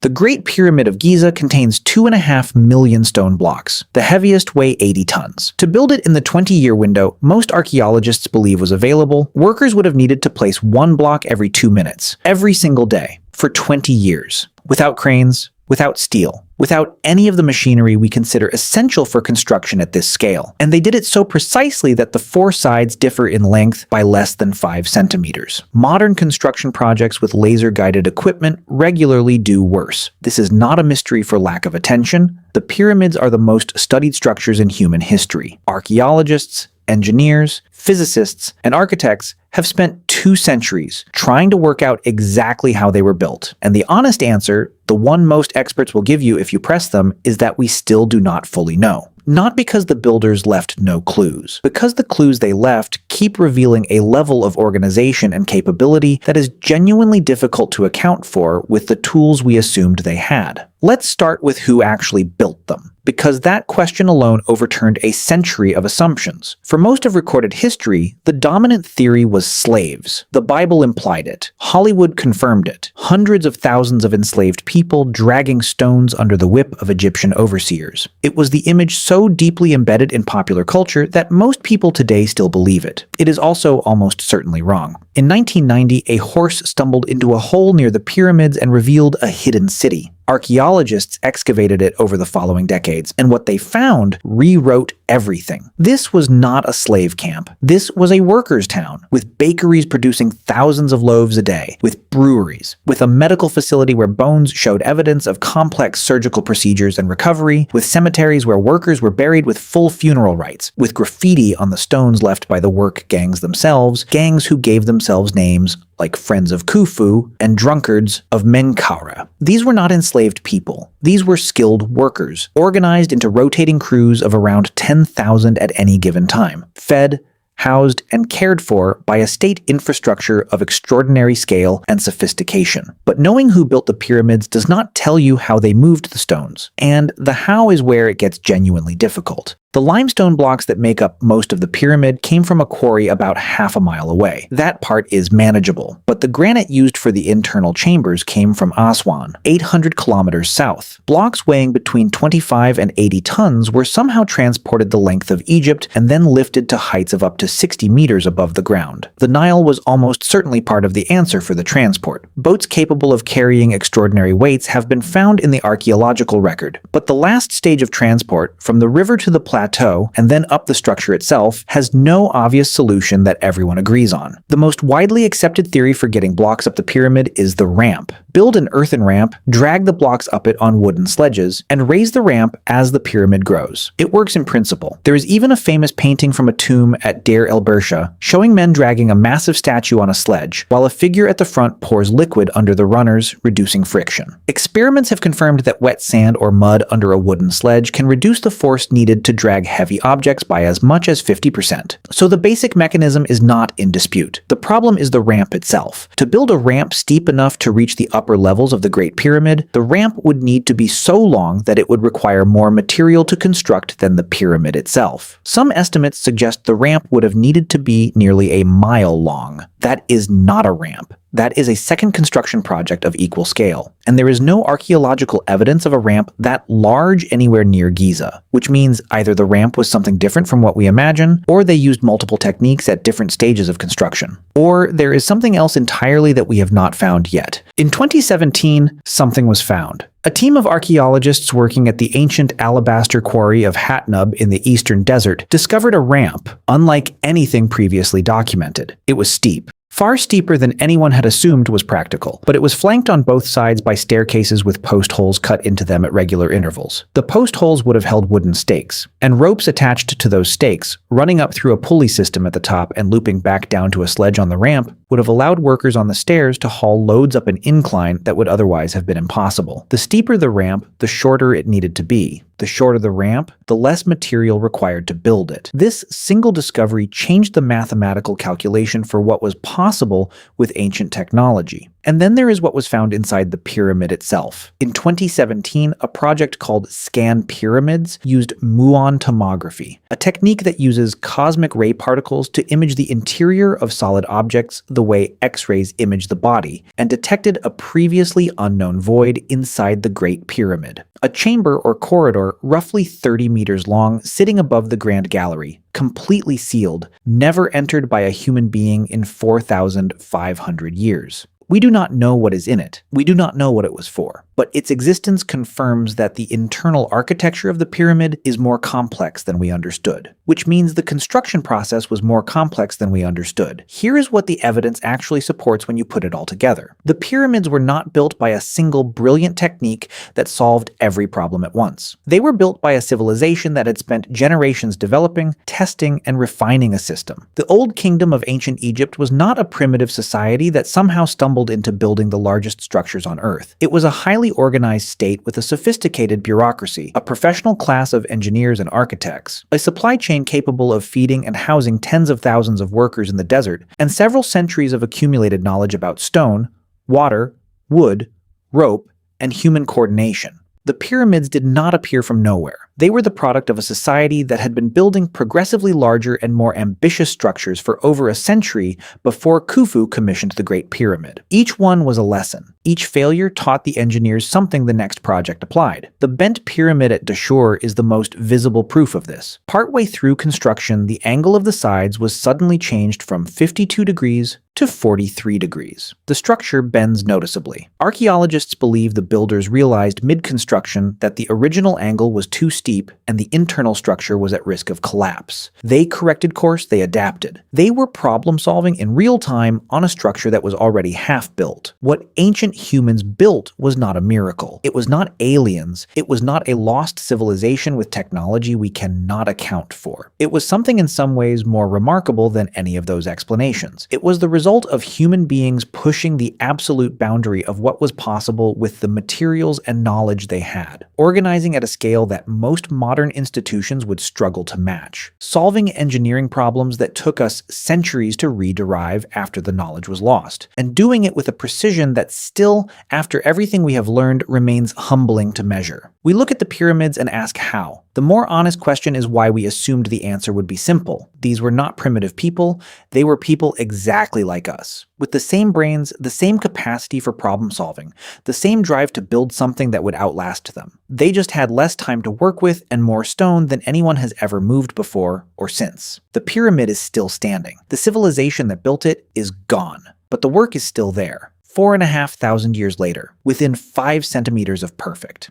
The Great Pyramid of Giza contains 2.5 million stone blocks. The heaviest weigh 80 tons. To build it in the 20-year window most archaeologists believe was available, workers would have needed to place one block every 2 minutes, every single day, for 20 years. Without cranes, without steel, without any of the machinery we consider essential for construction at this scale. And they did it so precisely that the four sides differ in length by less than 5 centimeters. Modern construction projects with laser-guided equipment regularly do worse. This is not a mystery for lack of attention. The pyramids are the most studied structures in human history. Archaeologists, engineers, physicists, and architects have spent 2 centuries trying to work out exactly how they were built. And the honest answer, the one most experts will give you if you press them, is that we still do not fully know. Not because the builders left no clues, because the clues they left keep revealing a level of organization and capability that is genuinely difficult to account for with the tools we assumed they had. Let's start with who actually built them, because that question alone overturned a century of assumptions. For most of recorded history, the dominant theory was slaves. The Bible implied it. Hollywood confirmed it. Hundreds of thousands of enslaved people dragging stones under the whip of Egyptian overseers. It was the image so deeply embedded in popular culture that most people today still believe it. It is also almost certainly wrong. In 1990, a horse stumbled into a hole near the pyramids and revealed a hidden city. Archaeologists excavated it over the following decades, and what they found rewrote everything. This was not a slave camp. This was a workers' town, with bakeries producing thousands of loaves a day, with breweries, with a medical facility where bones showed evidence of complex surgical procedures and recovery, with cemeteries where workers were buried with full funeral rites, with graffiti on the stones left by the work gangs themselves, gangs who gave themselves names like Friends of Khufu and Drunkards of Menkaure. These were not enslaved people. These were skilled workers, organized into rotating crews of around 10,000 at any given time, fed, housed, and cared for by a state infrastructure of extraordinary scale and sophistication. But knowing who built the pyramids does not tell you how they moved the stones, and the how is where it gets genuinely difficult. The limestone blocks that make up most of the pyramid came from a quarry about half a mile away. That part is manageable, but the granite used for the internal chambers came from Aswan, 800 kilometers south. Blocks weighing between 25 and 80 tons were somehow transported the length of Egypt and then lifted to heights of up to 60 meters above the ground. The Nile was almost certainly part of the answer for the transport. Boats capable of carrying extraordinary weights have been found in the archaeological record, but the last stage of transport, from the river to the plateau and then up the structure itself, has no obvious solution that everyone agrees on. The most widely accepted theory for getting blocks up the pyramid is the ramp. Build an earthen ramp, drag the blocks up it on wooden sledges, and raise the ramp as the pyramid grows. It works in principle. There is even a famous painting from a tomb at Deir el-Bersha showing men dragging a massive statue on a sledge, while a figure at the front pours liquid under the runners, reducing friction. Experiments have confirmed that wet sand or mud under a wooden sledge can reduce the force needed to drag heavy objects by as much as 50%. So the basic mechanism is not in dispute. The problem is the ramp itself. To build a ramp steep enough to reach the upper levels of the Great Pyramid, the ramp would need to be so long that it would require more material to construct than the pyramid itself. Some estimates suggest the ramp would have needed to be nearly a mile long. That is not a ramp. That is a second construction project of equal scale, and there is no archaeological evidence of a ramp that large anywhere near Giza, which means either the ramp was something different from what we imagine, or they used multiple techniques at different stages of construction. Or there is something else entirely that we have not found yet. In 2017, something was found. A team of archaeologists working at the ancient alabaster quarry of Hatnub in the eastern desert discovered a ramp, unlike anything previously documented. It was steep. Far steeper than anyone had assumed was practical, but it was flanked on both sides by staircases with post holes cut into them at regular intervals. The post holes would have held wooden stakes, and ropes attached to those stakes, running up through a pulley system at the top and looping back down to a sledge on the ramp, would have allowed workers on the stairs to haul loads up an incline that would otherwise have been impossible. The steeper the ramp, the shorter it needed to be. The shorter the ramp, the less material required to build it. This single discovery changed the mathematical calculation for what was possible possible with ancient technology. And then there is what was found inside the pyramid itself. In 2017, a project called Scan Pyramids used muon tomography, a technique that uses cosmic ray particles to image the interior of solid objects the way X-rays image the body, and detected a previously unknown void inside the Great Pyramid. A chamber or corridor roughly 30 meters long sitting above the Grand Gallery, completely sealed, never entered by a human being in 4,500 years. We do not know what is in it. We do not know what it was for. But its existence confirms that the internal architecture of the pyramid is more complex than we understood, which means the construction process was more complex than we understood. Here is what the evidence actually supports when you put it all together. The pyramids were not built by a single brilliant technique that solved every problem at once. They were built by a civilization that had spent generations developing, testing, and refining a system. The Old Kingdom of ancient Egypt was not a primitive society that somehow stumbled into building the largest structures on Earth. It was a highly organized state with a sophisticated bureaucracy, a professional class of engineers and architects, a supply chain capable of feeding and housing tens of thousands of workers in the desert, and several centuries of accumulated knowledge about stone, water, wood, rope, and human coordination. The pyramids did not appear from nowhere. They were the product of a society that had been building progressively larger and more ambitious structures for over a century before Khufu commissioned the Great Pyramid. Each one was a lesson. Each failure taught the engineers something the next project applied. The bent pyramid at Dashur is the most visible proof of this. Partway through construction, the angle of the sides was suddenly changed from 52 degrees to 43 degrees. The structure bends noticeably. Archaeologists believe the builders realized mid-construction that the original angle was too steep and the internal structure was at risk of collapse. They corrected course, they adapted. They were problem-solving in real time on a structure that was already half-built. What ancient humans built was not a miracle. It was not aliens. It was not a lost civilization with technology we cannot account for. It was something in some ways more remarkable than any of those explanations. It was the result of human beings pushing the absolute boundary of what was possible with the materials and knowledge they had, organizing at a scale that most modern institutions would struggle to match, solving engineering problems that took us centuries to rederive after the knowledge was lost, and doing it with a precision that still, after everything we have learned, remains humbling to measure. We look at the pyramids and ask how. The more honest question is why we assumed the answer would be simple. These were not primitive people, they were people exactly like us, with the same brains, the same capacity for problem solving, the same drive to build something that would outlast them. They just had less time to work with and more stone than anyone has ever moved before or since. The pyramid is still standing. The civilization that built it is gone, but the work is still there. 4,500 years later, within 5 centimeters of perfect.